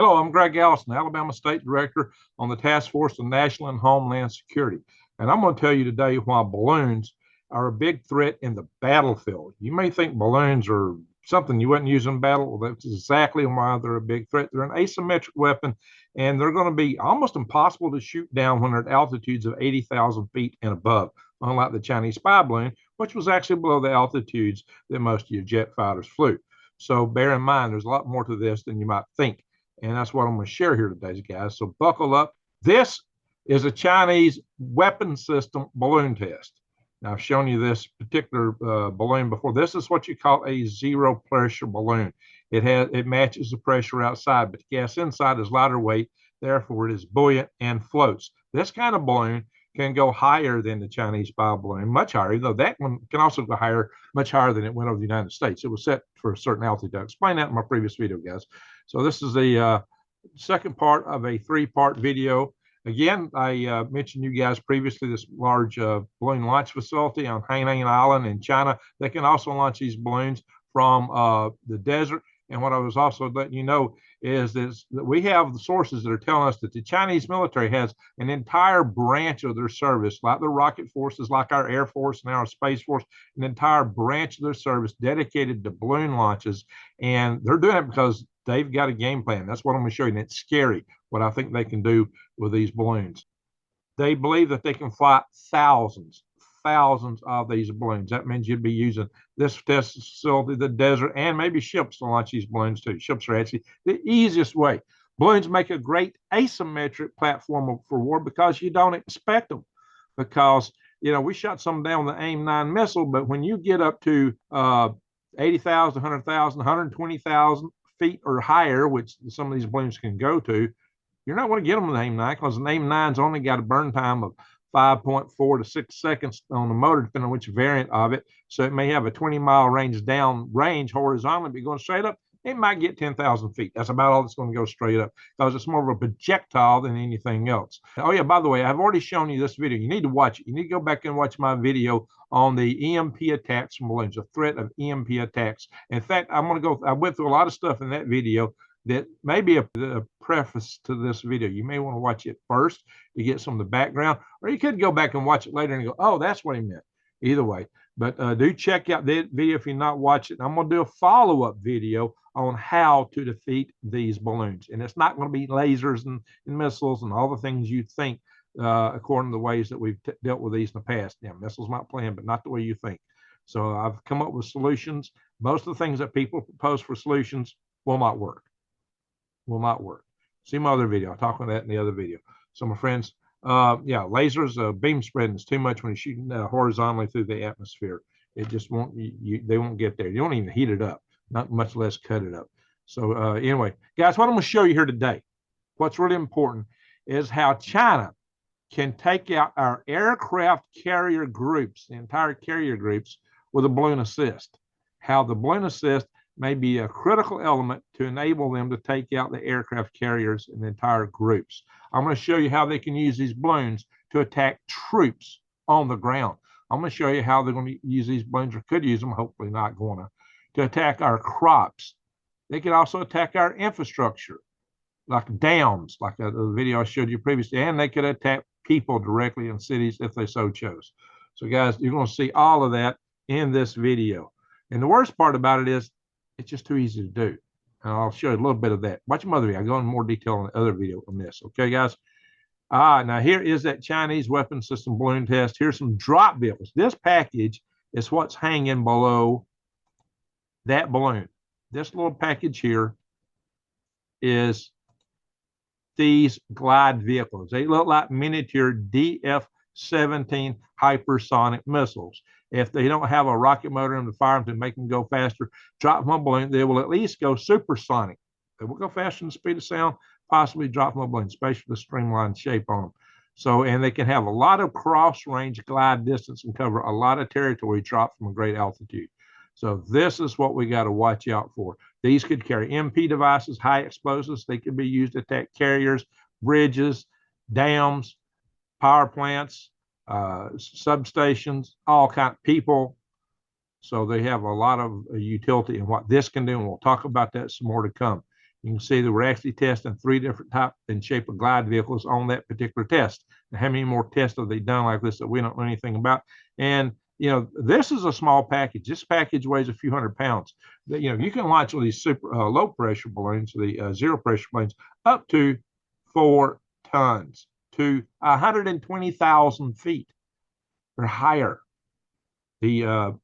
Hello, I'm Greg Allison, Alabama State Director on the Task Force of National and Homeland Security. And I'm going to tell you today why balloons are a big threat in the battlefield. You may think balloons are something you wouldn't use in battle. Well, that's exactly why they're a big threat. They're an asymmetric weapon, and they're going to be almost impossible to shoot down when they're at altitudes of 80,000 feet and above, unlike the Chinese spy balloon, which was actually below the altitudes that most of your jet fighters flew. So bear in mind, there's a lot more to this than you might think. And that's what I'm going to share here today, guys. So buckle up. This is a Chinese weapon system balloon test. Now, I've shown you this particular balloon before. This is what you call a zero pressure balloon. It matches the pressure outside, but the gas inside is lighter weight. Therefore, it is buoyant and floats. This kind of balloon can go higher than the Chinese spy balloon, much higher, though that one can also go higher, much higher than it went over the United States. It was set for a certain altitude. I explained that in my previous video, guys. So this is the second part of a three-part video. Again, I mentioned you guys previously this large balloon launch facility on Hainan Island in China. They can also launch these balloons from the desert. And what I was also letting you know is that we have the sources that are telling us that the Chinese military has an entire branch of their service, like the rocket forces, like our Air Force and our Space Force, an entire branch of their service dedicated to balloon launches. And they're doing it because they've got a game plan. That's what I'm going to show you. And it's scary what I think they can do with these balloons. They believe that they can fly thousands of these balloons. That means you'd be using this test facility, the desert, and maybe ships to launch these balloons too. Ships are actually the easiest way. Balloons make a great asymmetric platform for war because you don't expect them. Because, you know, we shot some down with the AIM-9 missile, but when you get up to 80,000, 100,000, 120,000 feet or higher, which some of these balloons can go to, you're not going to get them with an AIM-9 because an AIM-9's only got a burn time of 5.4 to 6 seconds on the motor, depending on which variant of it. So it may have a 20-mile range down range horizontally, but going straight up, it might get 10,000 feet. That's about all that's going to go straight up because it's more of a projectile than anything else. Oh, yeah, by the way, I've already shown you this video. You need to watch it. You need to go back and watch my video on the EMP attacks from balloons, the threat of EMP attacks. In fact, I went through a lot of stuff in that video that may be a preface to this video. You may want to watch it first to get some of the background, or you could go back and watch it later and go, oh, that's what he meant. Either way, but do check out that video if you're not watching it. I'm going to do a follow-up video on how to defeat these balloons. And it's not going to be lasers and missiles and all the things you think, according to the ways that we've dealt with these in the past. Yeah, missiles might plan, but not the way you think. So I've come up with solutions. Most of the things that people propose for solutions will not work. See my other video. I'll talk about that in the other video. So my friends, yeah, lasers, beam spreading is too much when you're shooting horizontally through the atmosphere. It just won't, they won't get there. You don't even heat it up, not much less cut it up. So anyway, guys, what I'm going to show you here today, what's really important is how China can take out our aircraft carrier groups, the entire carrier groups, with a balloon assist. How the balloon assist may be a critical element to enable them to take out the aircraft carriers and the entire groups. I'm going to show you how they can use these balloons to attack troops on the ground. I'm going to show you how they're going to use these balloons, or could use them, hopefully not going to attack our crops. They could also attack our infrastructure, like dams, like the video I showed you previously, and they could attack people directly in cities if they so chose. So guys, you're going to see all of that in this video. And the worst part about it is it's just too easy to do. And I'll show you a little bit of that. Watch my other video. I'll go into more detail on the other video on this. Okay, guys? Now here is that Chinese weapon system balloon test. Here's some drop vehicles. This package is what's hanging below that balloon. This little package here is these glide vehicles. They look like miniature DF-17 hypersonic missiles. If they don't have a rocket motor in to fire them to make them go faster, drop them on a balloon, they will at least go supersonic. They will go faster than the speed of sound, possibly drop them on a balloon, especially the streamlined shape on them. So, and they can have a lot of cross-range glide distance and cover a lot of territory drop from a great altitude. So this is what we got to watch out for. These could carry MP devices, high explosives. They could be used to attack carriers, bridges, dams, power plants, substations, all kind of people. So they have a lot of utility in what this can do, and we'll talk about that some more to come. You can see that we're actually testing 3 different type and shape of glide vehicles on that particular test. Now, how many more tests have they done like this that we don't know anything about? And this is a small package. This package weighs a few hundred pounds. You can launch these super low pressure balloons, the zero pressure planes, up to 4 tons to 120,000 feet or higher. The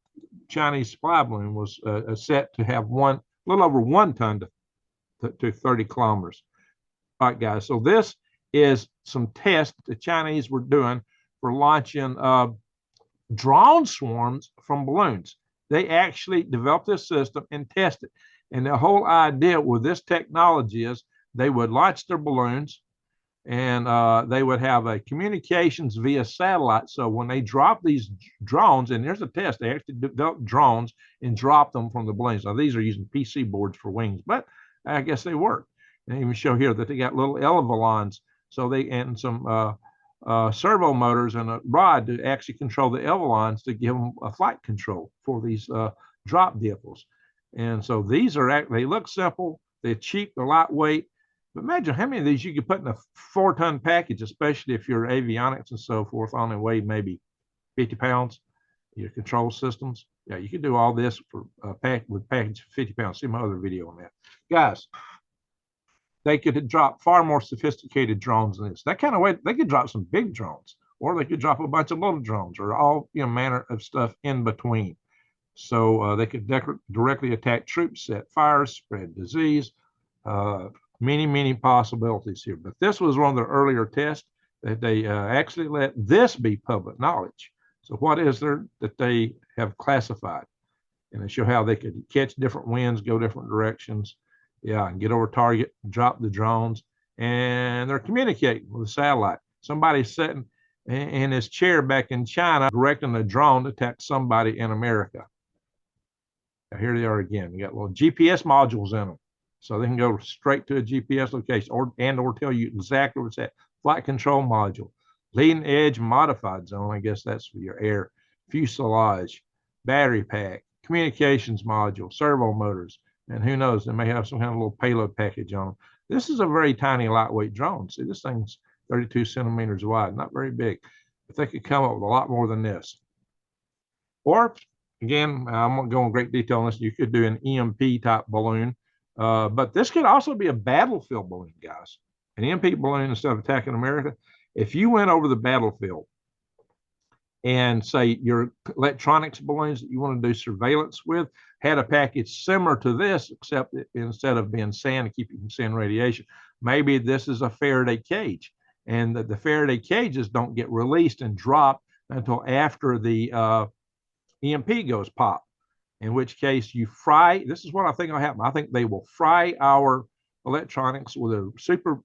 Chinese supply balloon was set to have a little over 1 ton to 30 kilometers. All right, guys. So this is some tests the Chinese were doing for launching drone swarms from balloons. They actually developed this system and tested. And the whole idea with this technology is they would launch their balloons and they would have a communications via satellite. So when they drop these drones, and there's a test, they actually developed drones and dropped them from the balloons. Now, these are using PC boards for wings, but I guess they work. And even show here that they got little elevons, so and some servo motors and a rod to actually control the elevons to give them a flight control for these drop vehicles. And so they look simple, they're cheap, they're lightweight. But imagine how many of these you could put in a 4-ton package, especially if you're avionics and so forth, only weigh maybe 50 pounds. Your control systems. Yeah, you could do all this for with package 50 pounds. See my other video on that. Guys, they could drop far more sophisticated drones than this. That kind of way, they could drop some big drones, or they could drop a bunch of little drones, or all manner of stuff in between. So they could directly attack troops, set fires, spread disease. Many possibilities here. But this was one of the earlier tests that they actually let this be public knowledge. So what is there that they have classified? And they show how they could catch different winds, go different directions. Yeah, and get over target, drop the drones, and they're communicating with a satellite. Somebody's sitting in his chair back in China directing a drone to attack somebody in America. Now, here they are again. You got little GPS modules in them. So they can go straight to a GPS location or tell you exactly what's at. Flight control module, leading edge modified zone. I guess that's for your air, fuselage, battery pack, communications module, servo motors, and who knows, they may have some kind of little payload package on them. This is a very tiny, lightweight drone. See, this thing's 32 centimeters wide, not very big. But they could come up with a lot more than this. Or, again, I'm going to go in great detail on this. You could do an EMP type balloon. But this could also be a battlefield balloon, guys. An EMP balloon instead of attacking America. If you went over the battlefield and say your electronics balloons that you want to do surveillance with had a package similar to this, except instead of being sand to keep you from seeing radiation, maybe this is a Faraday cage, and the Faraday cages don't get released and dropped until after the EMP goes pop. In which case you fry, this is what I think will happen. I think they will fry our electronics with a super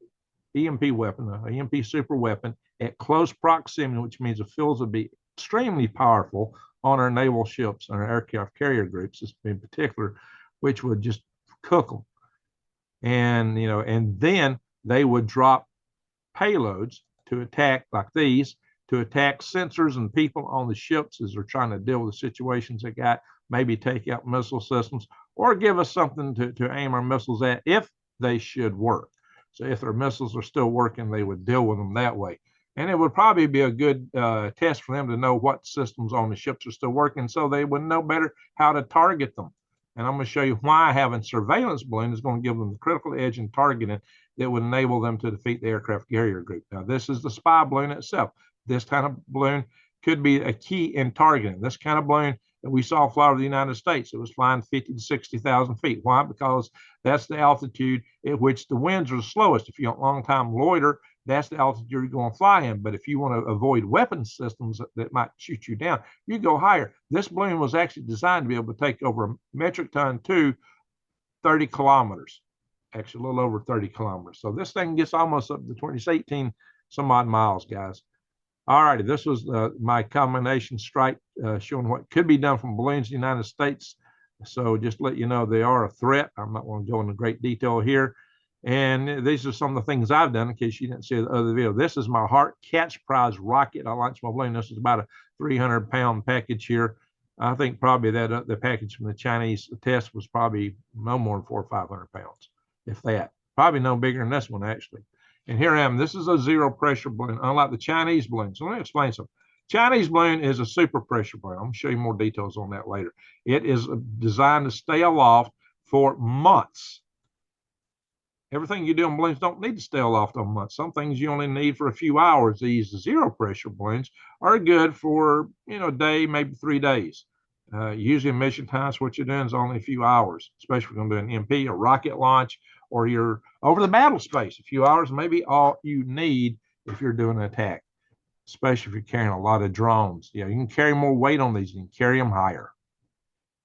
EMP weapon, an EMP super weapon at close proximity, which means the fields will be extremely powerful on our naval ships and our aircraft carrier groups in particular, which would just cook them. And, and then they would drop payloads to attack like these, to attack sensors and people on the ships as they're trying to deal with the situations they got, maybe take out missile systems, or give us something to aim our missiles at if they should work. So if their missiles are still working, they would deal with them that way. And it would probably be a good test for them to know what systems on the ships are still working, so they would know better how to target them. And I'm going to show you why having surveillance balloon is going to give them the critical edge in targeting that would enable them to defeat the aircraft carrier group. Now, this is the spy balloon itself. This kind of balloon could be a key in targeting. This kind of balloon that we saw fly over the United States, it was flying 50 to 60,000 feet. Why? Because that's the altitude at which the winds are the slowest. If you want long time loiter, that's the altitude you're going to fly in. But if you want to avoid weapon systems that might shoot you down, you go higher. This balloon was actually designed to be able to take over a metric ton to 30 kilometers, actually a little over 30 kilometers. So this thing gets almost up to 18 some odd miles, guys. All righty, this was my combination strike showing what could be done from balloons in the United States. So just to let you know, they are a threat. I'm not going to go into great detail here. And these are some of the things I've done in case you didn't see the other video. This is my Heart Catch Prize rocket. I launched my balloon. This is about a 300-pound package here. I think probably that the package from the Chinese test was probably no more than 400 or 500 pounds. if that. Probably no bigger than this one, actually. And here I am. This is a zero pressure balloon, unlike the Chinese balloon. So let me explain something. Chinese balloon is a super pressure balloon. I'm going to show you more details on that later. It is designed to stay aloft for months. Everything you do on balloons don't need to stay aloft on months. Some things you only need for a few hours. These zero pressure balloons are good for, a day, maybe 3 days. Usually mission times, what you're doing is only a few hours, especially if you're going to do an MP, a rocket launch, or you're over the battle space. A few hours may be all you need if you're doing an attack, especially if you're carrying a lot of drones. You can carry more weight on these. You can carry them higher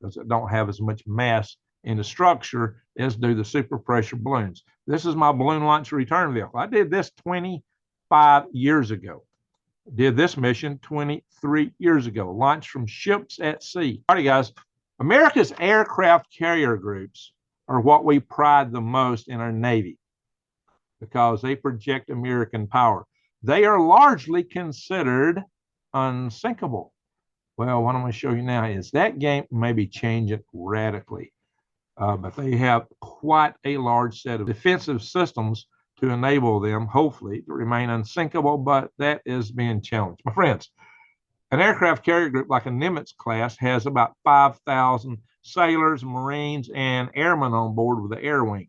because it don't have as much mass in the structure as do the super pressure balloons. This is my balloon launch return vehicle. I did this 25 years ago. Did this mission 23 years ago, launched from ships at sea. All right, guys, America's aircraft carrier groups are what we pride the most in our Navy because they project American power. They are largely considered unsinkable. Well, what I'm going to show you now is that game may be changing radically, but they have quite a large set of defensive systems to enable them, hopefully, to remain unsinkable, but that is being challenged. My friends, an aircraft carrier group like a Nimitz class has about 5,000 sailors, Marines, and airmen on board with the air wing.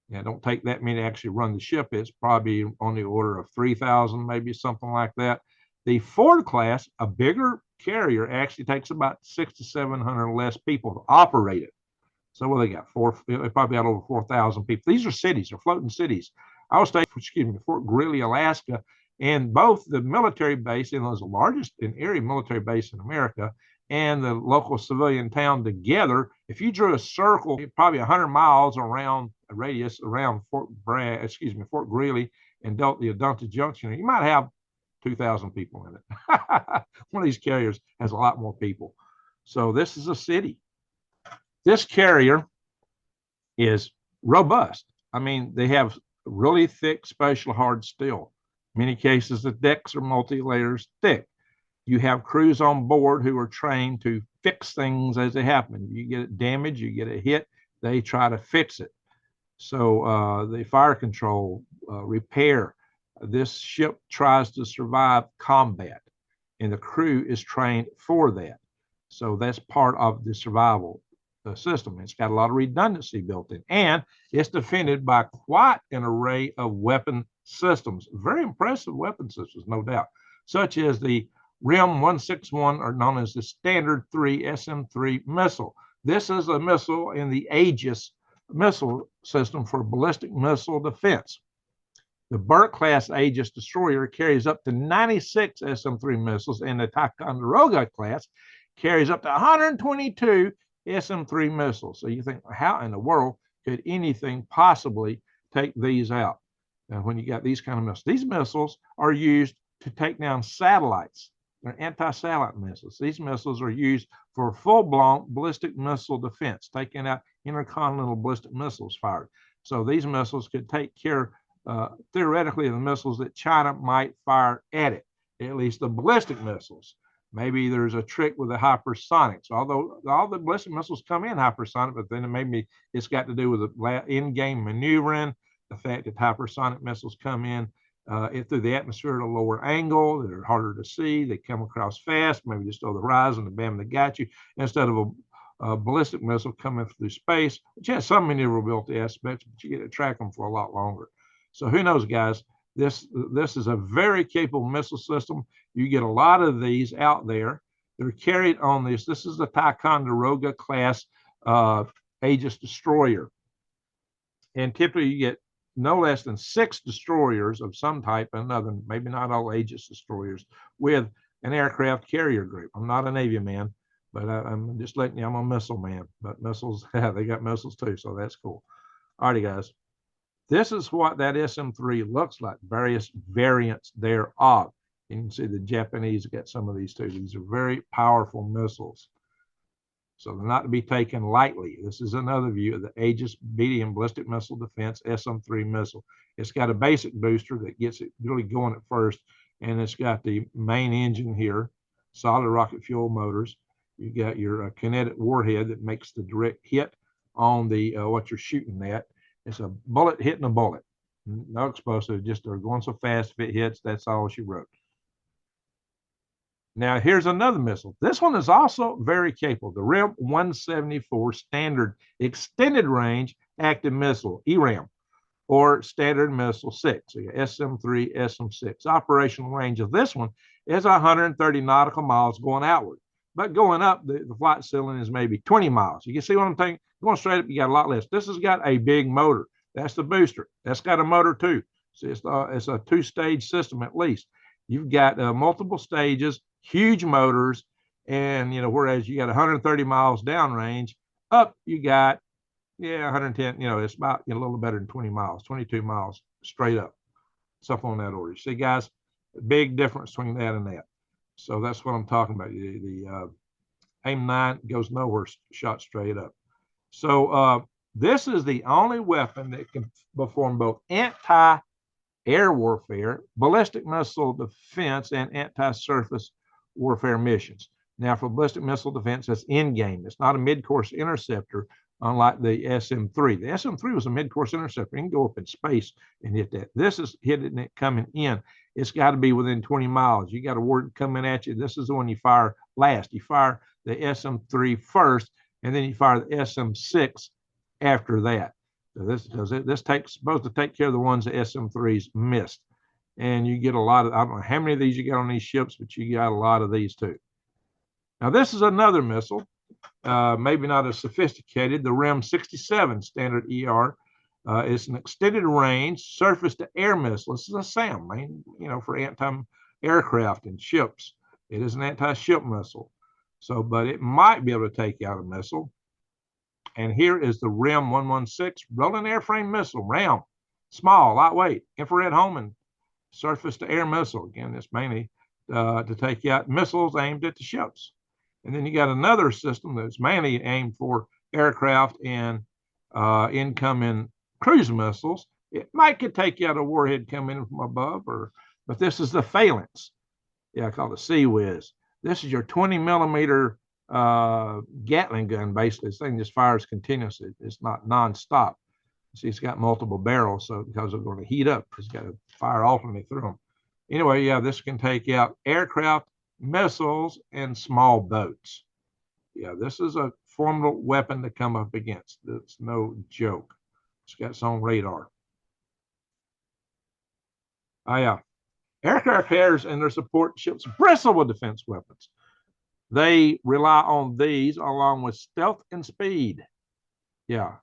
Now, don't take that many to actually run the ship. It's probably on the order of 3,000, maybe something like that. The Ford class, a bigger carrier, actually takes about 600 to 700 less people to operate it. So what they got? They probably got over 4,000 people. These are cities, they're floating cities. I was stationed, in Fort Greely, Alaska, and both the military base, and was the largest in area military base in America, and the local civilian town together, if you drew a circle, probably 100 miles around a radius around Fort Greely and the Adunta Junction, you might have 2,000 people in it. One of these carriers has a lot more people. So this is a city. This carrier is robust. I mean, they have really thick, special hard steel. In many cases, the decks are multi-layers thick. You have crews on board who are trained to fix things as they happen. You get it damaged, you get a hit, they try to fix it. So the fire control, repair. This ship tries to survive combat, and the crew is trained for that. So that's part of the survival system. It's got a lot of redundancy built in, and it's defended by quite an array of weapon systems. Very impressive weapon systems, no doubt, such as the RIM 161, or known as the Standard 3 SM-3 missile. This is a missile in the Aegis missile system for ballistic missile defense. The Burke-class Aegis destroyer carries up to 96 SM-3 missiles, and the Ticonderoga class carries up to 122 SM-3 missiles. So you think, how in the world could anything possibly take these out? And when you got these kind of missiles, these missiles are used to take down satellites. They're anti-satellite missiles. These missiles are used for full-blown ballistic missile defense, taking out intercontinental ballistic missiles fired. So these missiles could take care, theoretically, of the missiles that China might fire at it, at least the ballistic missiles. Maybe there's a trick with the hypersonics, although all the ballistic missiles come in hypersonic, but then maybe it's got to do with the in-game maneuvering, the fact that hypersonic missiles come in through the atmosphere at a lower angle, they're harder to see, they come across fast, maybe just over the horizon, and bam, they got you, instead of a ballistic missile coming through space, which has some maneuverability aspects, but you get to track them for a lot longer. So who knows, guys? This is a very capable missile system. You get a lot of these out there. They're carried on this. This is the Ticonderoga class Aegis destroyer. And typically you get no less than 6 destroyers of some type or another, maybe not all Aegis destroyers, with an aircraft carrier group. I'm not a Navy man, but I'm just letting you, I'm a missile man. But missiles, they got missiles too, so that's cool. All righty, guys. This is what that SM-3 looks like, various variants thereof. You can see the Japanese got some of these too. These are very powerful missiles. So they're not to be taken lightly. This is another view of the Aegis Medium Ballistic Missile Defense SM-3 missile. It's got a basic booster that gets it really going at first, and it's got the main engine here, solid rocket fuel motors. You got your kinetic warhead that makes the direct hit on the what you're shooting at. It's a bullet hitting a bullet. No explosive, just they're going so fast. If it hits, that's all she wrote. Now, here's another missile. This one is also very capable. The RIM 174 Standard Extended Range Active Missile, ERAM, or Standard Missile 6, so SM3, SM6. Operational range of this one is 130 nautical miles going outward. But going up, the flight ceiling is maybe 20 miles. You can see what I'm saying? Going straight up, you got a lot less. This has got a big motor. That's the booster. That's got a motor too. So it's a two-stage system at least. You've got multiple stages, huge motors, and whereas you got 130 miles downrange, up you got 110. It's about a little better than 20 miles, 22 miles straight up, something on that order. See, guys, big difference between that and that. So that's what I'm talking about. The AIM-9 goes nowhere shot straight up. So this is the only weapon that can perform both anti-air warfare, ballistic missile defense, and anti-surface warfare missions. Now, for ballistic missile defense, that's in-game. It's not a mid-course interceptor, unlike the SM-3. The SM-3 was a mid-course interceptor. You can go up in space and hit that. This is hitting it coming in. It's got to be within 20 miles. You got a word coming at you. This is the one you fire last. You fire the SM-3 first, and then you fire the SM-6 after that. So this takes supposed to take care of the ones the SM-3s missed. And you get a lot of, I don't know how many of these you got on these ships, but you got a lot of these too. Now, this is another missile, maybe not as sophisticated. The RIM 67 Standard ER is an extended range surface to air missile. This is a SAM, for anti-aircraft and ships. It is an anti-ship missile. So, but it might be able to take out a missile. And here is the RIM 116 rolling airframe missile, RAM, small, lightweight, infrared homing, surface to air missile. Again, it's mainly to take out missiles aimed at the ships. And then you got another system that's mainly aimed for aircraft and incoming cruise missiles. It might could take out a warhead coming in from above, but this is the Phalanx. I call it Sea Whiz. This is your 20 millimeter Gatling gun, basically. This thing just fires continuously. It's not nonstop. See, it's got multiple barrels, so because they're going to heat up, it's got to fire alternately through them. Anyway, this can take out aircraft, missiles, and small boats. This is a formidable weapon to come up against. It's no joke. It's got its own radar. Aircraft carriers and their support ships bristle with defense weapons. They rely on these along with stealth and speed.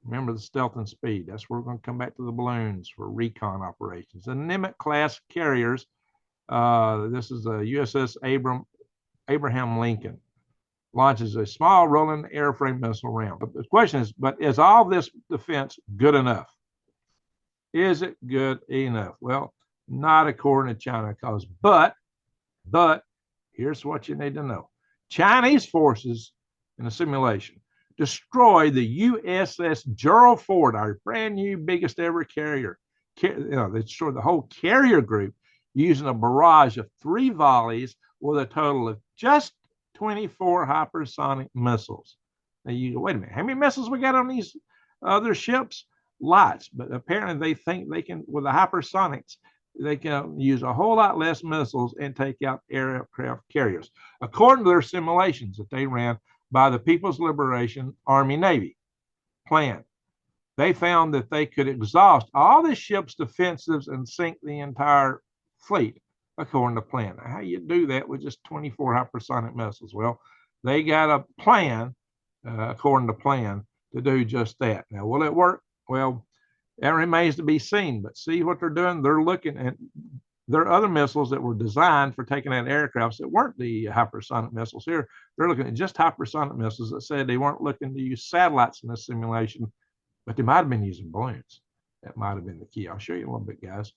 Remember the stealth and speed. That's where we're going to come back to the balloons for recon operations. The Nimitz class carriers. This is a USS Abraham Lincoln. Launches a small rolling airframe missile RAM. But the question is, is all this defense good enough? Is it good enough? Well, not according to China, but here's what you need to know. Chinese forces in a simulation destroyed the USS Gerald Ford, our brand new biggest ever carrier. They destroyed the whole carrier group using a barrage of 3 volleys with a total of just 24 hypersonic missiles. Now you go, wait a minute, how many missiles we got on these other ships? Lots, but apparently they think they can, with the hypersonics, they can use a whole lot less missiles and take out aircraft carriers, according to their simulations that they ran by the People's Liberation Army Navy plan. They found that they could exhaust all the ship's defensives and sink the entire fleet, according to plan. Now, how you do that with just 24 hypersonic missiles? Well, they got a plan, according to plan, to do just that. Now, will it work? Well, that remains to be seen, but see what they're doing. They're looking at, there are other missiles that were designed for taking out aircrafts that weren't the hypersonic missiles. Here, they're looking at just hypersonic missiles that said they weren't looking to use satellites in this simulation, but they might have been using balloons. That might have been the key. I'll show you a little bit, guys.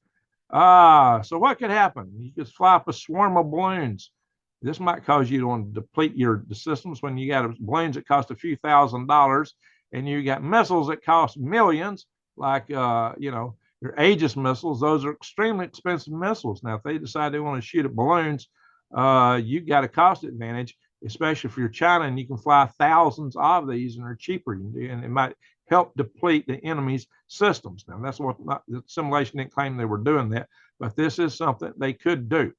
So what could happen? You could fly up a swarm of balloons. This might cause you to want to deplete the systems when you got balloons that cost a few $1,000s and you got missiles that cost millions, like, your Aegis missiles. Those are extremely expensive missiles. Now, if they decide they want to shoot at balloons, you got a cost advantage, especially if you're China and you can fly thousands of these and they're cheaper. And it might help deplete the enemy's systems. Now, that's what the simulation didn't claim they were doing that, but this is something they could do.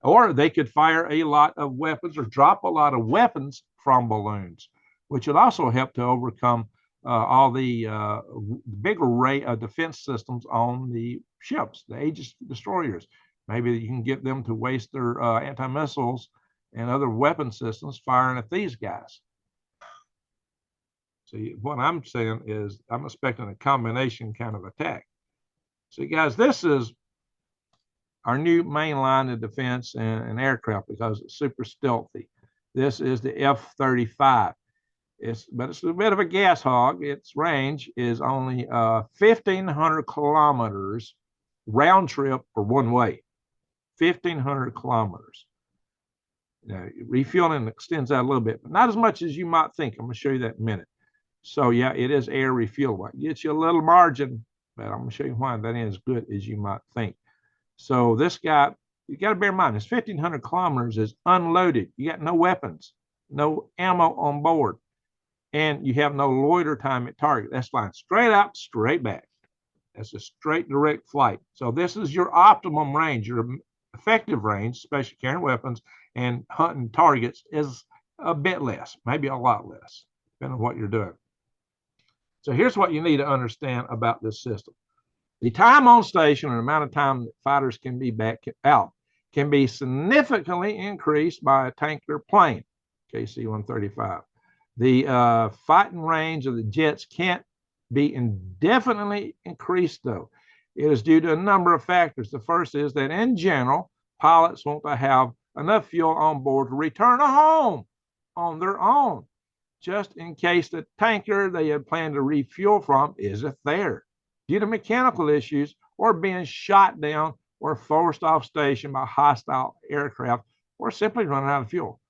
Or they could fire a lot of weapons or drop a lot of weapons from balloons, which would also help to overcome all the big array of defense systems on the ships, the Aegis destroyers. Maybe you can get them to waste their anti-missiles and other weapon systems firing at these guys. See, what I'm saying is I'm expecting a combination kind of attack. See, guys, this is our new main line of defense and aircraft because it's super stealthy. This is the F-35. But it's a bit of a gas hog. Its range is only 1,500 kilometers round trip for one way. 1,500 kilometers. Now, refueling extends out a little bit, but not as much as you might think. I'm going to show you that in a minute. So, yeah, it is air refuelable. It gets you a little margin, but I'm going to show you why that ain't as good as you might think. So this guy, you got to bear in mind, this 1,500 kilometers is unloaded. You got no weapons, no ammo on board, and you have no loiter time at target. That's fine. Straight out, straight back. That's a straight direct flight. So this is your optimum range. Your effective range, especially carrying weapons and hunting targets, is a bit less, maybe a lot less, depending on what you're doing. So here's what you need to understand about this system. The time on station and the amount of time that fighters can be back out can be significantly increased by a tanker plane, KC-135. The fighting range of the jets can't be indefinitely increased, though. It is due to a number of factors. The first is that, in general, pilots want to have enough fuel on board to return home on their own, just in case the tanker they had planned to refuel from isn't there, due to mechanical issues or being shot down or forced off station by hostile aircraft or simply running out of fuel.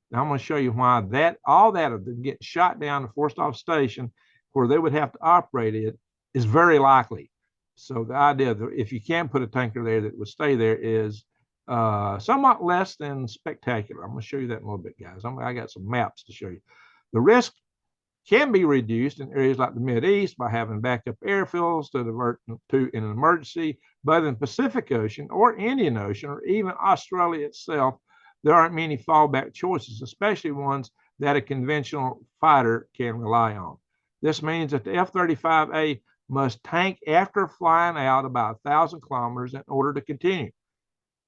Now, I'm going to show you why all that of them getting shot down and forced off station where they would have to operate it is very likely. So the idea that if you can put a tanker there that would stay there is somewhat less than spectacular. I'm going to show you that in a little bit, guys. I got some maps to show you. The risk can be reduced in areas like the Mideast by having backup airfields to divert to in an emergency, but in the Pacific Ocean or Indian Ocean or even Australia itself, there aren't many fallback choices, especially ones that a conventional fighter can rely on. This means that the F-35A must tank after flying out about 1,000 kilometers in order to continue.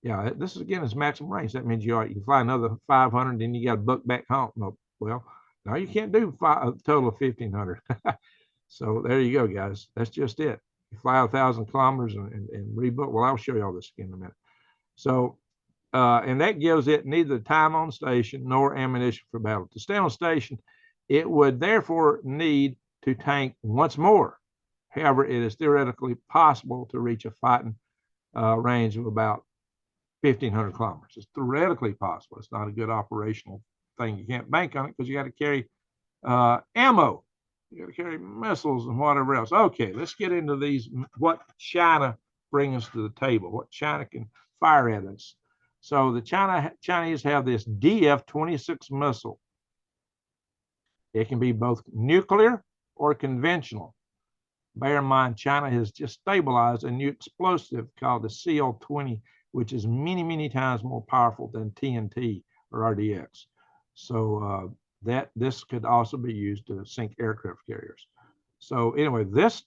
Yeah, this is again is maximum range. That means you can fly another 500, then you got to book back home. No, well, no, you can't do a total of 1,500. So there you go, guys. That's just it. You fly 1,000 kilometers and rebook. Well, I'll show you all this again in a minute. So, and that gives it neither time on station nor ammunition for battle. To stay on station, it would therefore need to tank once more. However, it is theoretically possible to reach a fighting range of about 1,500 kilometers. It's theoretically possible. It's not a good operational thing. You can't bank on it because you got to carry ammo. You got to carry missiles and whatever else. Okay, let's get into these. What China brings us to the table. What China can fire at us. So the Chinese have this DF-26 missile. It can be both nuclear or conventional. Bear in mind, China has just stabilized a new explosive called the CL-20, which is many, many times more powerful than TNT or RDX. So this could also be used to sink aircraft carriers. So anyway, this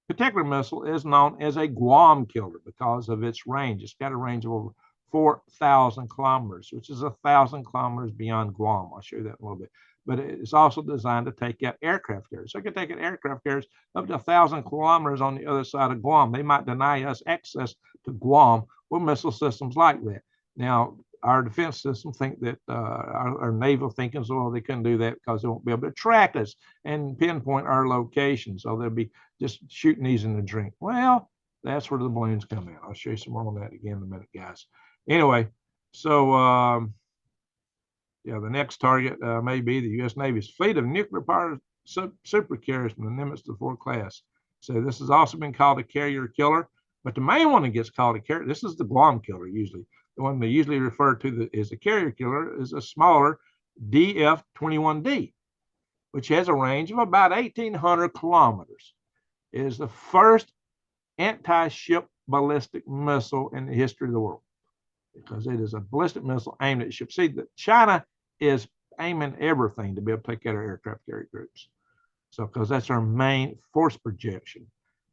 particular missile is known as a Guam killer because of its range. It's got a range of over 4,000 kilometers, which is 1,000 kilometers beyond Guam. I'll show you that in a little bit. But it's also designed to take out aircraft carriers. So it can take out aircraft carriers up to 1,000 kilometers on the other side of Guam. They might deny us access to Guam with missile systems like that. Now, our defense system think that our naval thinking, well, they couldn't do that because they won't be able to track us and pinpoint our location. So they'll be just shooting these in the drink. Well, that's where the balloons come in. I'll show you some more on that again in a minute, guys. Anyway, so yeah, the next target may be the U.S. Navy's fleet of nuclear-powered supercarriers from the Nimitz IV class. So this has also been called a carrier killer, but the main one that gets called a carrier, this is the Guam killer usually. The one they usually refer to as a carrier killer is a smaller DF-21D. which has a range of about 1,800 kilometers. It is the first anti-ship ballistic missile in the history of the world, because it is a ballistic missile aimed at ships. See, China is aiming everything to be able to take out our aircraft carrier groups. So, because that's our main force projection.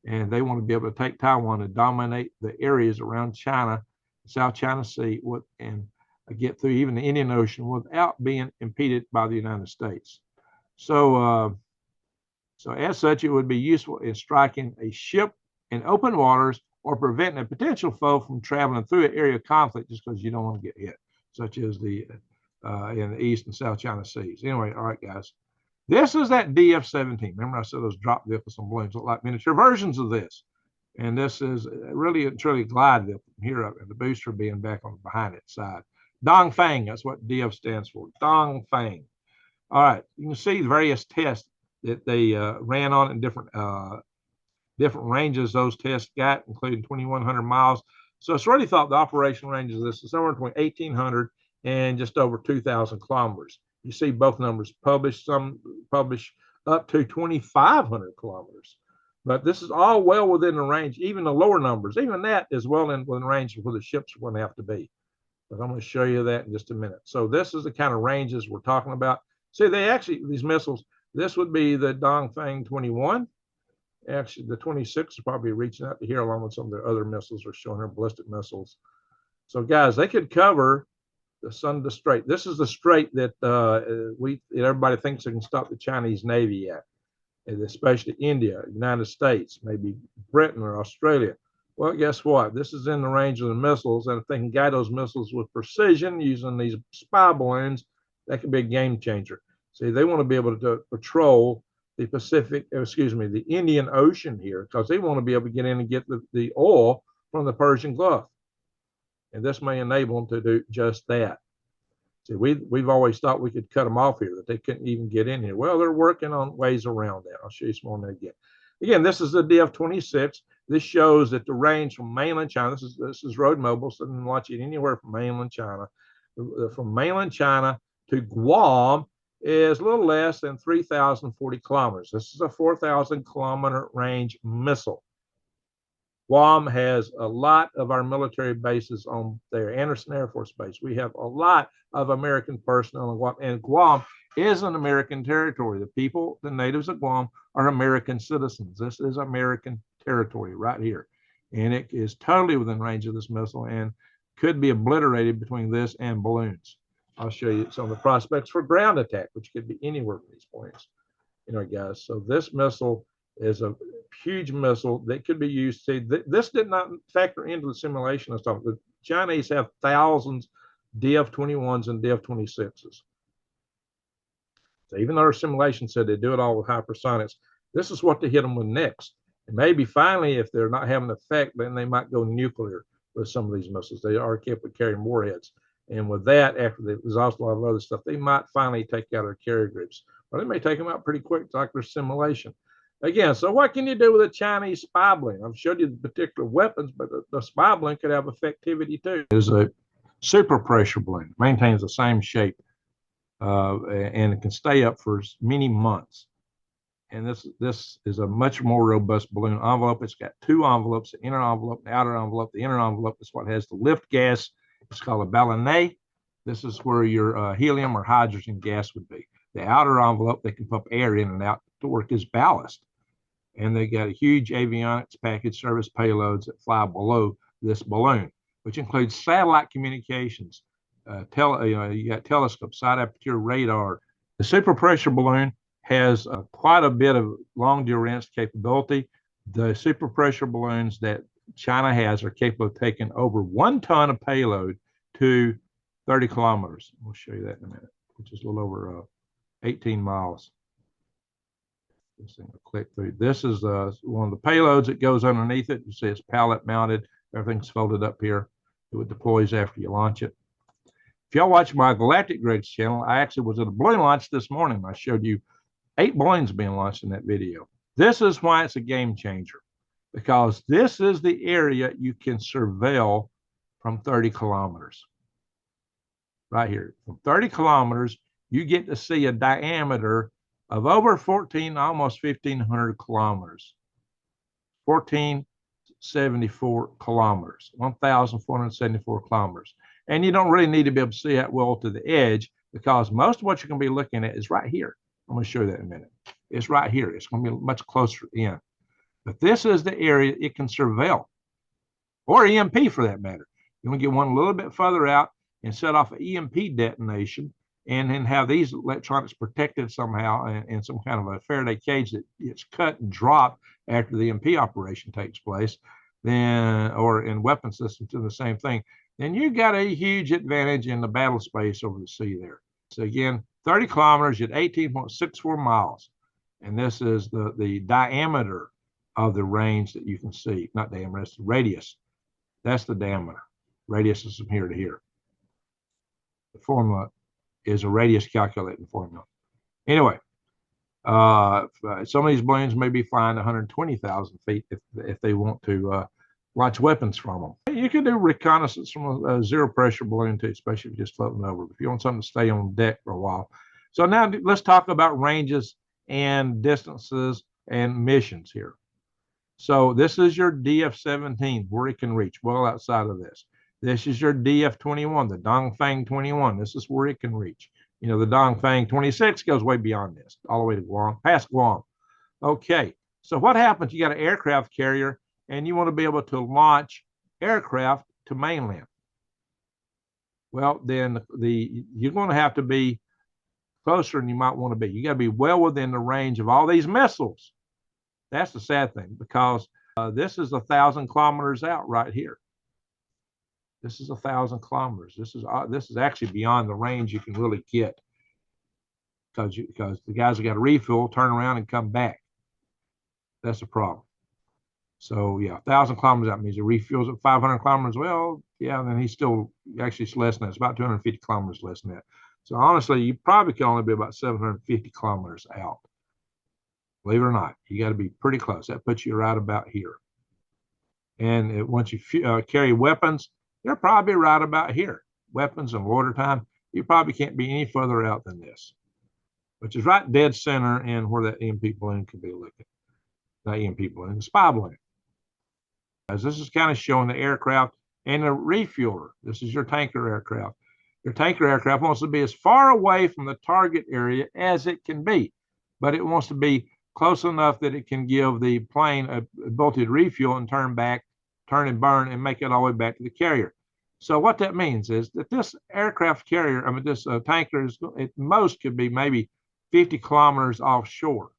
And they want to be able to take Taiwan and dominate the areas around China, South China Sea, and get through even the Indian Ocean without being impeded by the United States. So, so as such, it would be useful in striking a ship in open waters or preventing a potential foe from traveling through an area of conflict just because you don't want to get hit, such as the in the East and South China Seas. Anyway, all right, guys. This is that DF-17. Remember I said those drop vehicles and balloons look like miniature versions of this. And this is really a truly glide vehicle here up, and the booster being back on behind its side. Dongfang, that's what DF stands for, Dongfang. All right, you can see the various tests that they ran on in different ranges those tests got, including 2,100 miles. So it's really thought the operational range of this is somewhere between 1,800 and just over 2,000 kilometers. You see both numbers published, some publish up to 2,500 kilometers. But this is all well within the range, even the lower numbers, even that is well within range where the ships are going to have to be. But I'm going to show you that in just a minute. So this is the kind of ranges we're talking about. See, these missiles, this would be the Dongfang 21. Actually, the 26 is probably reaching out to here, along with some of the other missiles are showing their ballistic missiles. So guys, they could cover the Sunda Strait. This is the strait that everybody thinks they can stop the Chinese Navy at, and especially India, United States, maybe Britain or Australia. Well, guess what? This is in the range of the missiles, and if they can guide those missiles with precision using these spy balloons, that could be a game changer. See, they want to be able to patrol the the Indian Ocean here, because they want to be able to get in and get the oil from the Persian Gulf. And this may enable them to do just that. See, we've always thought we could cut them off here, that they couldn't even get in here. Well, they're working on ways around that. I'll show you some more in again. Again, this is the DF-26. This shows that the range from mainland China, this is road mobile, so you can watch it anywhere from mainland China. From mainland China to Guam is a little less than 3,040 kilometers. This is a 4,000 kilometer range missile. Guam has a lot of our military bases on there. Anderson Air Force Base. We have a lot of American personnel in Guam, and Guam is an American territory. The people, the natives of Guam, are American citizens. This is American territory right here, and it is totally within range of this missile and could be obliterated between this and balloons. I'll show you some of the prospects for ground attack, which could be anywhere from these points. You know, guys, so this missile is a huge missile that could be used. See, this did not factor into the simulation and stuff. The Chinese have thousands DF-21s and DF-26s. So even though our simulation said they do it all with hypersonics, this is what they hit them with next. And maybe finally, if they're not having an effect, then they might go nuclear with some of these missiles. They are capable of carrying warheads. And with that, after there's also a lot of other stuff, they might finally take out our carrier groups. Or they may take them out pretty quick, like their simulation. Again, so what can you do with a Chinese spy balloon? I've showed you the particular weapons, but the spy balloon could have effectivity too. It is a super pressure balloon. It maintains the same shape, and it can stay up for many months. And this is a much more robust balloon envelope. It's got two envelopes, the inner envelope, the outer envelope. The inner envelope is what has the lift gas. It's called a ballonnet. This is where your helium or hydrogen gas would be. The outer envelope, they can pump air in and out to work as ballast. And they got a huge avionics package service payloads that fly below this balloon, which includes satellite communications. You got telescopes, side aperture radar. The super pressure balloon has quite a bit of long durance capability. The super pressure balloons that China has are capable of taking over 1 ton of payload to 30 kilometers. We'll show you that in a minute, which is a little over 18 miles. This thing will click through. This is one of the payloads that goes underneath it. You see it's pallet mounted. Everything's folded up here. It deploys after you launch it. If y'all watch my Galactic Greg's channel, I actually was at a balloon launch this morning. I showed you 8 balloons being launched in that video. This is why it's a game changer, because this is the area you can surveil from 30 kilometers. Right here, from 30 kilometers, you get to see a diameter of over 14, almost 1,500 kilometers. 1,474 kilometers, 1,474 kilometers. And you don't really need to be able to see that well to the edge, because most of what you're going to be looking at is right here. I'm going to show you that in a minute. It's right here. It's going to be much closer in. But this is the area it can surveil, or EMP for that matter. You want to get one a little bit further out and set off an EMP detonation, and then have these electronics protected somehow in some kind of a Faraday cage that gets cut and dropped after the EMP operation takes place. Then, or in weapon systems, do the same thing. Then you got a huge advantage in the battle space over the sea there. So again, 30 kilometers at 18.64 miles. And this is the diameter of the range that you can see. Not diameter, it's the radius. That's the diameter. Radius is from here to here. The formula is a radius calculating formula. Anyway, some of these balloons may be flying 120,000 feet if they want to launch weapons from them. You can do reconnaissance from a zero pressure balloon too, especially if you're just floating over. If you want something to stay on deck for a while. So now let's talk about ranges and distances and missions here. So this is your DF-17, where it can reach well outside of this. This is your DF-21, the Dongfang 21. This is where it can reach. You know, the Dongfang 26 goes way beyond this, all the way to Guam, past Guam. Okay, so what happens? You got an aircraft carrier, and you want to be able to launch aircraft to mainland. Well, then you're going to have to be closer than you might want to be. You got to be well within the range of all these missiles. That's the sad thing, because this is 1,000 kilometers out right here. This is 1,000 kilometers. This is actually beyond the range you can really get, because the guys have got to refuel, turn around, and come back. That's the problem. So yeah, 1,000 kilometers out means he refuels at 500 kilometers. Well, yeah, then he's still actually it's less than that. It's about 250 kilometers less than that. So honestly, you probably can only be about 750 kilometers out. Believe it or not, you got to be pretty close. That puts you right about here. And once you carry weapons, they're probably right about here. Weapons and loiter time, you probably can't be any further out than this, which is right dead center in where that EMP balloon could be looking. Not EMP balloon, the spy balloon. As this is kind of showing the aircraft and the refueler. This is your tanker aircraft. Your tanker aircraft wants to be as far away from the target area as it can be, but it wants to be close enough that it can give the plane a ability to refuel and turn back, turn and burn, and make it all the way back to the carrier. So what that means is that this aircraft carrier, this tanker, at most could be maybe 50 kilometers offshore.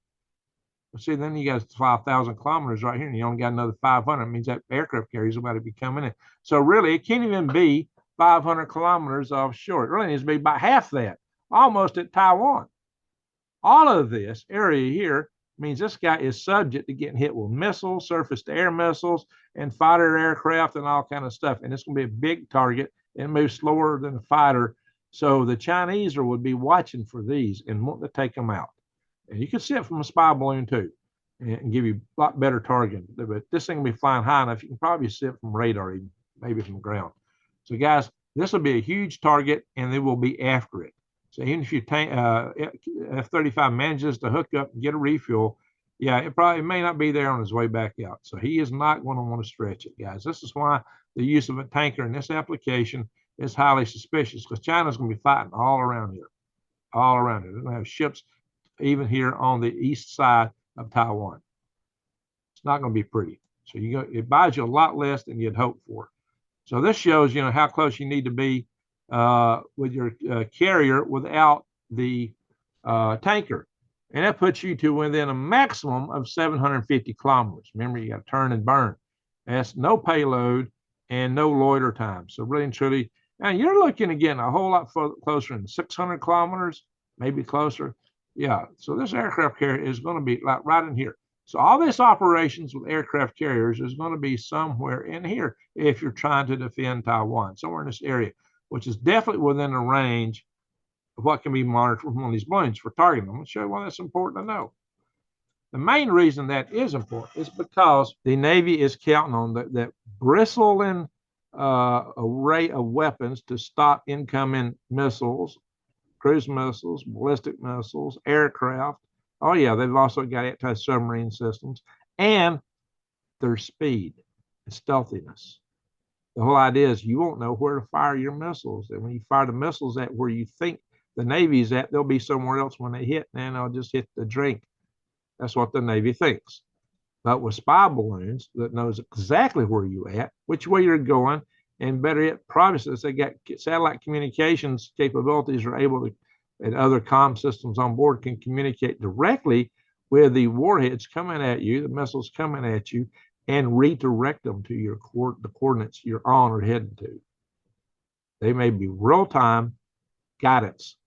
See, then you got 5,000 kilometers right here, and you only got another 500. It means that aircraft carrier is about to be coming in. So really, it can't even be 500 kilometers offshore. It really needs to be about half that, almost at Taiwan. All of this area here means this guy is subject to getting hit with missiles, surface-to-air missiles, and fighter aircraft and all kind of stuff. And it's going to be a big target and move slower than a fighter. So the Chinese would be watching for these and wanting to take them out. And you can see it from a spy balloon too, and give you a lot better targeting. But this thing will be flying high enough, you can probably see it from radar, even, maybe from the ground. So guys, this will be a huge target, and they will be after it. So even if you F-35 manages to hook up and get a refuel, yeah, it may not be there on his way back out. So he is not going to want to stretch it, guys. This is why the use of a tanker in this application is highly suspicious, because China's going to be fighting all around here, all around here. They're going to have ships even here on the east side of Taiwan. It's not going to be pretty. So it buys you a lot less than you'd hope for. So this shows, how close you need to be with your carrier without the tanker. And that puts you to within a maximum of 750 kilometers. Remember, you got to turn and burn. That's no payload and no loiter time. So really and truly, and you're looking again a whole lot closer than 600 kilometers, maybe closer. Yeah, so this aircraft carrier is going to be like right in here. So all this operations with aircraft carriers is going to be somewhere in here if you're trying to defend Taiwan, somewhere in this area, which is definitely within the range of what can be monitored from one of these balloons for targeting. I'm going to show you why that's important to know. The main reason that is important is because the Navy is counting on that bristling array of weapons to stop incoming missiles, cruise missiles, ballistic missiles, aircraft, Oh yeah, they've also got anti-submarine systems and their speed and stealthiness. The whole idea is you won't know where to fire your missiles. And when you fire the missiles at where you think the Navy's at, they'll be somewhere else when they hit, and they'll just hit the drink. That's what the Navy thinks. But with spy balloons that knows exactly where you're at, which way you're going, and better yet, probably since they got satellite communications capabilities, are able to, and other comm systems on board can communicate directly with the warheads coming at you, the missiles coming at you, and redirect them to the coordinates you're on or heading to. They may be real-time guidance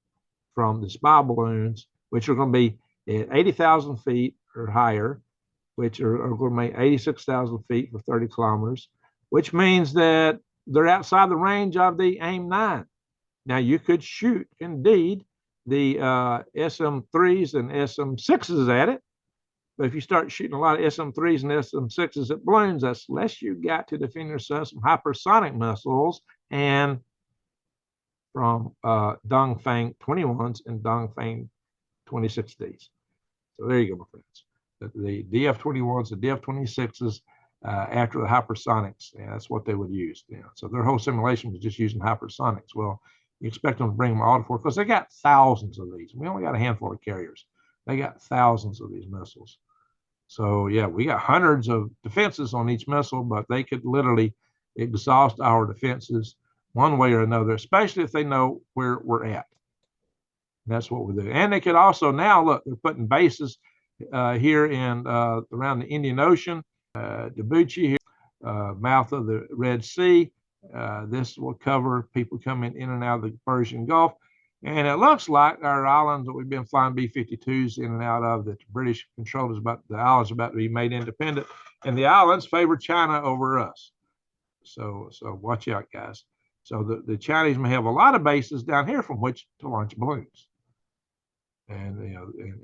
from the spy balloons, which are going to be at 80,000 feet or higher, which are going to make 86,000 feet for 30 kilometers, which means that they're outside the range of the AIM-9. Now, you could shoot, indeed, the SM-3s and SM-6s at it, but if you start shooting a lot of SM-3s and SM-6s at balloons, that's less you got to defend yourself from hypersonic missiles and from Dongfang 21s and Dongfang 26Ds. So there you go, my friends. The DF-21s, the DF-26s, after the hypersonics, yeah, that's what they would use. Yeah. So their whole simulation was just using hypersonics. Well, you expect them to bring them all to forth because they got thousands of these. We only got a handful of carriers. They got thousands of these missiles. So yeah, we got hundreds of defenses on each missile, but they could literally exhaust our defenses one way or another, especially if they know where we're at. That's what we do. And they could also now, look, they're putting bases here in around the Indian Ocean, Djibouti here, mouth of the Red Sea. This will cover people coming in and out of the Persian Gulf. And it looks like our islands that we've been flying B-52s in and out of, that the British control is about, the islands are about to be made independent, and the islands favor China over us. So watch out, guys. So the Chinese may have a lot of bases down here from which to launch balloons and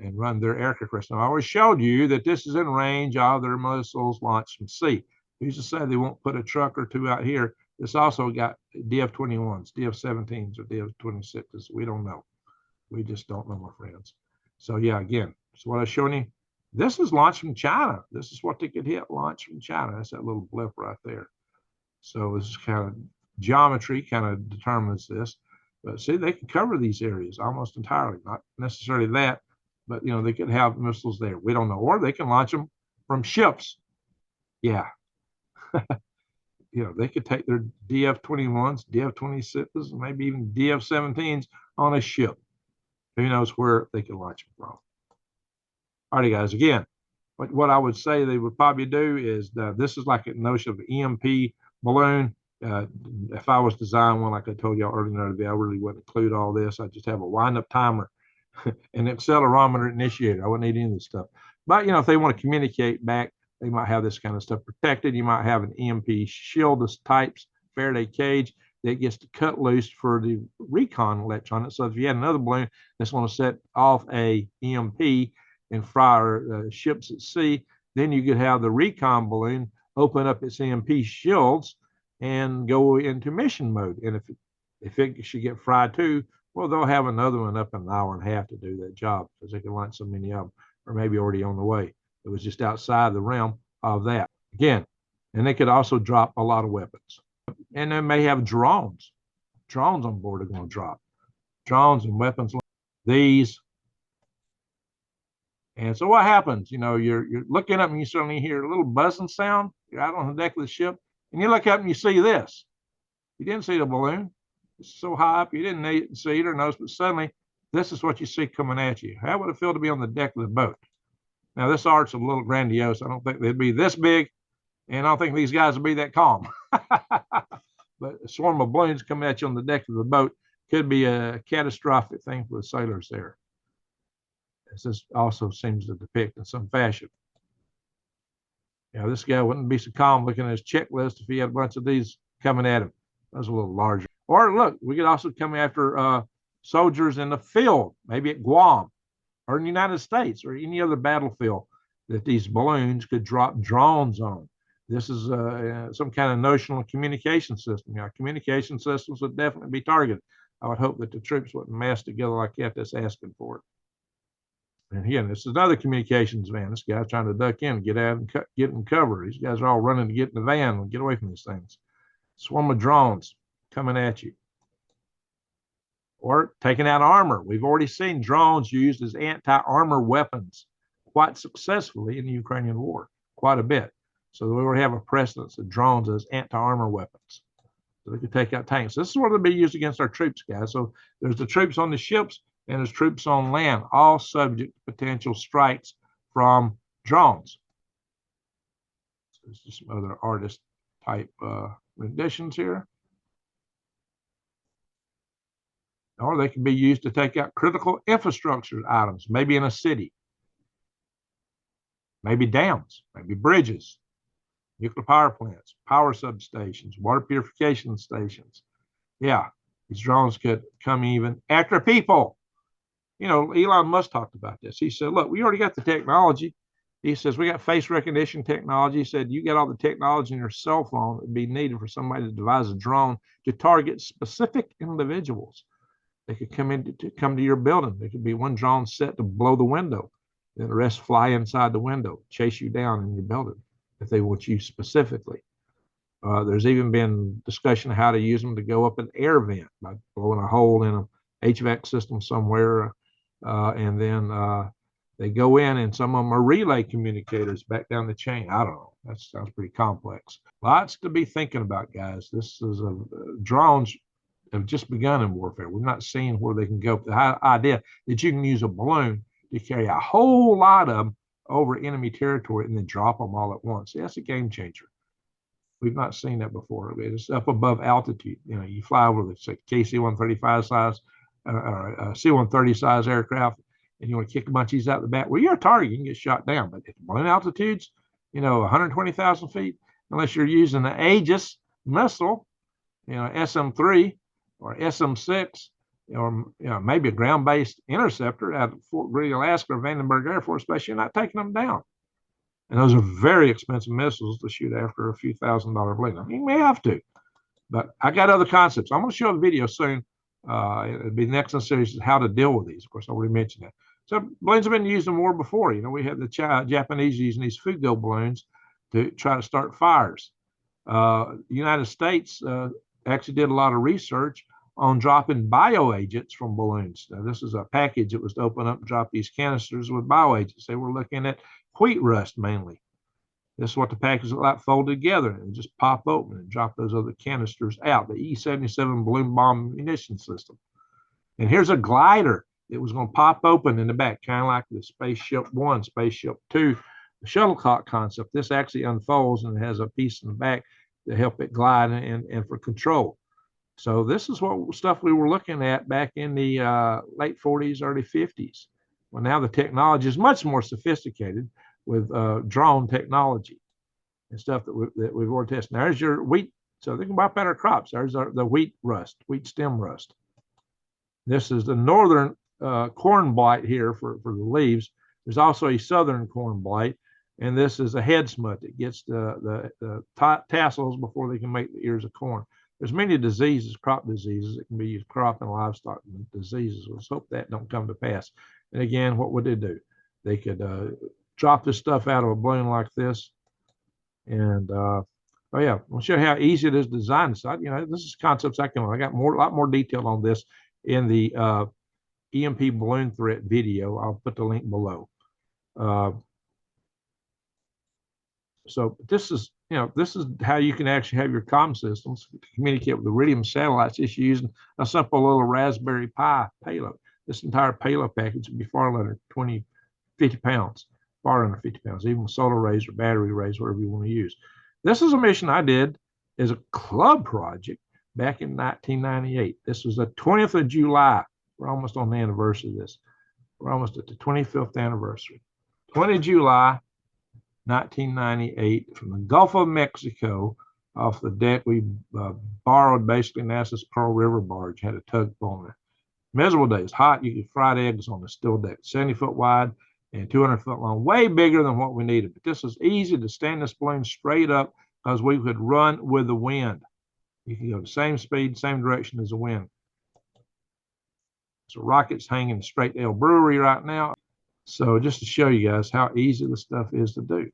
and run their aircraft. Now, I always showed you that this is in range of their missiles launched from sea. Who's to say they won't put a truck or two out here? This also got DF-21s, DF-17s, or DF-26s. We don't know. We just don't know, my friends. So yeah, again, so what I was showing you, this is launched from China. This is what they could hit, launched from China. That's that little blip right there. So this is kind of geometry kind of determines this. But see, they can cover these areas almost entirely. Not necessarily that, but they could have missiles there. We don't know. Or they can launch them from ships. Yeah. They could take their DF-21s, DF-26s, maybe even DF-17s on a ship. Who knows where they could launch them from. All right, guys, again, what I would say they would probably do is this is like a notion of an EMP balloon. If I was designing one, like I told y'all earlier in the video, I really wouldn't include all this. I just have a wind-up timer, an accelerometer initiator. I wouldn't need any of this stuff. But, if they want to communicate back, they might have this kind of stuff protected. You might have an EMP shield types, Faraday cage that gets to cut loose for the recon electronics. So if you had another balloon that's going to set off a EMP and fire ships at sea, then you could have the recon balloon open up its EMP shields and go into mission mode. And if it should get fried too, well, they'll have another one up in an hour and a half to do that job because they can launch so many of them, or maybe already on the way. It was just outside the realm of that. Again, and they could also drop a lot of weapons. And they may have drones. Drones on board are going to drop. Drones and weapons like these. And so what happens? You're looking up and you suddenly hear a little buzzing sound. You're out on the deck of the ship, and you look up and you see this. You didn't see the balloon. It's so high up you didn't see it or notice, but suddenly this is what you see coming at you. How would it feel to be on the deck of the boat? Now, this art's a little grandiose. I don't think they'd be this big, and I don't think these guys would be that calm. But a swarm of balloons coming at you on the deck of the boat could be a catastrophic thing for the sailors there. This also seems to depict in some fashion. This guy wouldn't be so calm looking at his checklist if he had a bunch of these coming at him. That's a little larger. Or look, we could also come after soldiers in the field, maybe at Guam or in the United States or any other battlefield that these balloons could drop drones on. This is some kind of notional communication system. Communication systems would definitely be targeted. I would hope that the troops wouldn't mass together like that. That's asking for it. And again, this is another communications van. This guy's trying to duck in, get out and get in cover. These guys are all running to get in the van and get away from these things. Swarm of drones coming at you. Or taking out armor. We've already seen drones used as anti-armor weapons quite successfully in the Ukrainian war, quite a bit. So we already have a precedence of drones as anti-armor weapons. So they could take out tanks. This is where they'll be used against our troops, guys. So there's the troops on the ships and there's troops on land, all subject to potential strikes from drones. So there's just some other artist type renditions here. Or they can be used to take out critical infrastructure items, maybe in a city, maybe dams, maybe bridges, nuclear power plants, power substations, water purification stations. Yeah, these drones could come even after people. You know, Elon Musk talked about this. He said, look, we already got the technology. He says, we got face recognition technology. He said, you got all the technology in your cell phone that would be needed for somebody to devise a drone to target specific individuals. They could come to your building. There could be one drone set to blow the window, then the rest fly inside the window, chase you down in your building if they want you specifically. There's even been discussion of how to use them to go up an air vent by blowing a hole in an HVAC system somewhere, and then they go in, and some of them are relay communicators back down the chain. I don't know. That sounds pretty complex. Lots to be thinking about, guys. This is drones have just begun in warfare. We're not seeing where they can go. The idea that you can use a balloon to carry a whole lot of them over enemy territory and then drop them all at once. That's a game changer. We've not seen that before. It's up above altitude. You know, you fly over the KC-135 size, C-130 size aircraft, and you want to kick a bunch of these out the back. Well, you're a target. You can get shot down. But at balloon altitudes, you know, 120,000 feet, unless you're using the Aegis missile, you know, SM-3 or SM-6, or you know, maybe a ground-based interceptor out of Fort Greely, Alaska, or Vandenberg Air Force Base, you're not taking them down. And those are very expensive missiles to shoot after a few $1,000 balloon. I mean, you may have to, but I got other concepts. I'm going to show a video soon. It'll be the next in the series is how to deal with these. Of course, I already mentioned that. So balloons have been used in war before. You know, we had the Japanese using these Fugo balloons to try to start fires. The United States actually did a lot of research on dropping bioagents from balloons. Now, this is a package that was to open up and drop these canisters with bioagents. They were looking at wheat rust mainly. This is what the package looked like folded together, and just pop open and drop those other canisters out, the E-77 balloon bomb munition system. And here's a glider that was going to pop open in the back, kind of like the Spaceship One, Spaceship Two, the shuttlecock concept. This actually unfolds and it has a piece in the back to help it glide and for control. So this is what stuff we were looking at back in the late 40s, early 50s. Well, now the technology is much more sophisticated with drone technology and stuff that we've already tested. Now, there's your wheat. So they can wipe out our crops. There's the wheat rust, wheat stem rust. This is the northern corn blight here for the leaves. There's also a southern corn blight, and this is a head smut that gets the tassels before they can make the ears of corn. There's many diseases, crop diseases that can be used, crop and livestock diseases. Let's hope that don't come to pass. And again, what would they do? They could drop this stuff out of a balloon like this. And oh yeah, I'll show you how easy it is to design. So, you know, this is concepts I can. I got a lot more detail on this in the EMP balloon threat video. I'll put the link below. So this is, you know, this is how you can actually have your comm systems to communicate with Iridium satellites just using a simple little Raspberry Pi payload. This entire payload package would be far under 50 pounds, far under 50 pounds, even with solar arrays or battery arrays, whatever you want to use. This is a mission I did as a club project back in 1998. This was the 20th of July. We're almost on the anniversary of this. We're almost at the 25th anniversary. 20 July, 1998, from the Gulf of Mexico, off the deck. We borrowed basically NASA's Pearl River barge, had a tugboat on it. Miserable days, hot. You could fry eggs on the still deck, 70-foot wide and 200-foot long, way bigger than what we needed. But this was easy to stand this balloon straight up because we could run with the wind. You can go the same speed, same direction as the wind. So rockets hanging straight to El Brewery right now. So just to show you guys how easy this stuff is to do.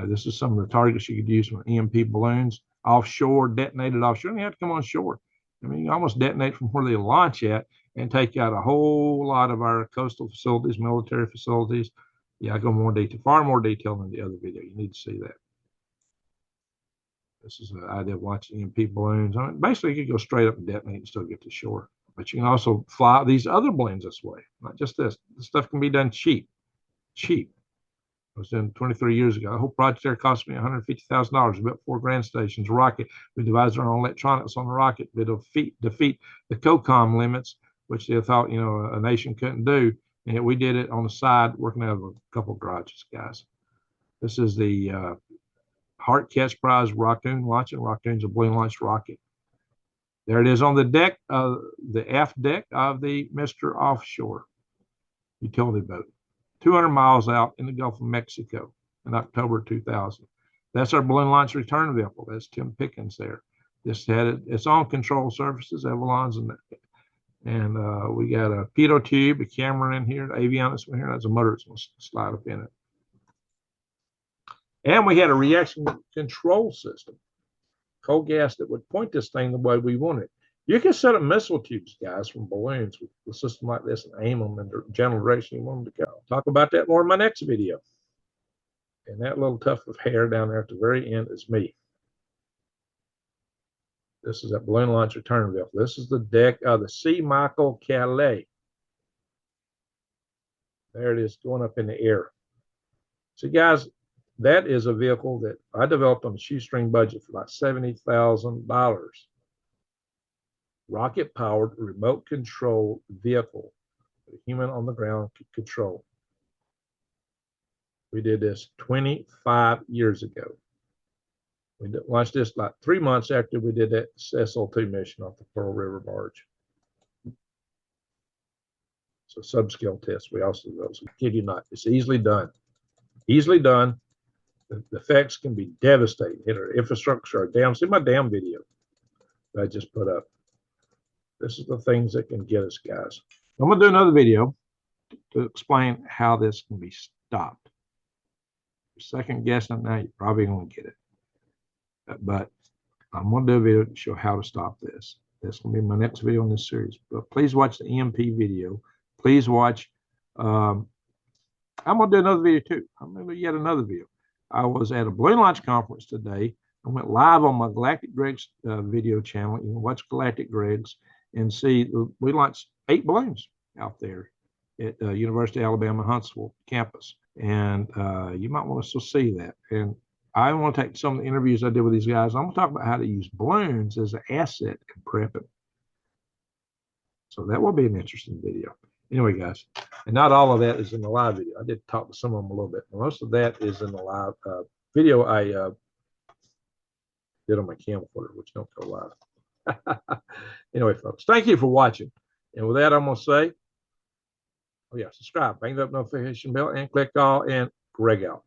This is some of the targets you could use with EMP balloons, offshore, detonated offshore. You don't have to come on shore. I mean, you almost detonate from where they launch at and take out a whole lot of our coastal facilities, military facilities. Yeah, I go more detail, far more detail in the other video. You need to see that. This is an idea of watching EMP balloons. I mean, basically, you can go straight up and detonate and still get to shore. But you can also fly these other balloons this way, not just this. This stuff can be done cheap. Cheap. It was done 23 years ago. The whole project there cost me $150,000. We built 4 ground stations, rocket. We devised our own electronics on the rocket to defeat the COCOM limits, which they thought, you know, a nation couldn't do. And yet we did it on the side, working out of a couple of garages, guys. This is the Hart Catch Prize Raccoon launching. Raccoon's a balloon launched rocket. There it is on the deck, the aft deck of the Mr. Offshore utility boat. 200 miles out in the Gulf of Mexico in October 2000. That's our balloon launch return vehicle. That's Tim Pickens there. This had its own control surfaces, Avalons, and we got a pitot tube, a camera in here, the avionics in here. That's a motor that's going to slide up in it. And we had a reaction control system, cold gas that would point this thing the way we wanted. You can set up missile tubes, guys, from balloons with a system like this and aim them in the general direction you want them to go. I'll talk about that more in my next video. And that little tuft of hair down there at the very end is me. This is that balloon launch return vehicle. This is the deck of the C. Michael Calais. There it is going up in the air. So, guys, that is a vehicle that I developed on a shoestring budget for about $70,000. Rocket-powered, remote-controlled vehicle that a human on the ground could control. We did this 25 years ago. We launched this like 3 months after we did that SL2 mission off the Pearl River barge. So subscale test. We also do those. I kid you not. It's easily done. Easily done. The effects can be devastating. Hit our infrastructure, our dams. See my dam video that I just put up. This is the things that can get us, guys. I'm going to do another video to explain how this can be stopped. You're second guessing now, you're probably going to get it. But I'm going to do a video to show how to stop this. This is going to be my next video in this series. But please watch the EMP video. Please watch. I'm going to do another video too. I'm going to do yet another video. I was at a balloon launch conference today. I went live on my Galactic Greg's video channel. You can watch Galactic Greg's and see we launched 8 balloons out there at University of Alabama Huntsville campus. And you might want to still see that. And I want to take some of the interviews I did with these guys. I'm going to talk about how to use balloons as an asset in prepping. So that will be an interesting video. Anyway, guys, and not all of that is in the live video. I did talk to some of them a little bit. Most of that is in the live video I did on my camcorder, which don't go live. Anyway, folks, thank you for watching. And with that, I'm going to say, oh yeah, subscribe, bang that notification bell, and click all, and Greg out.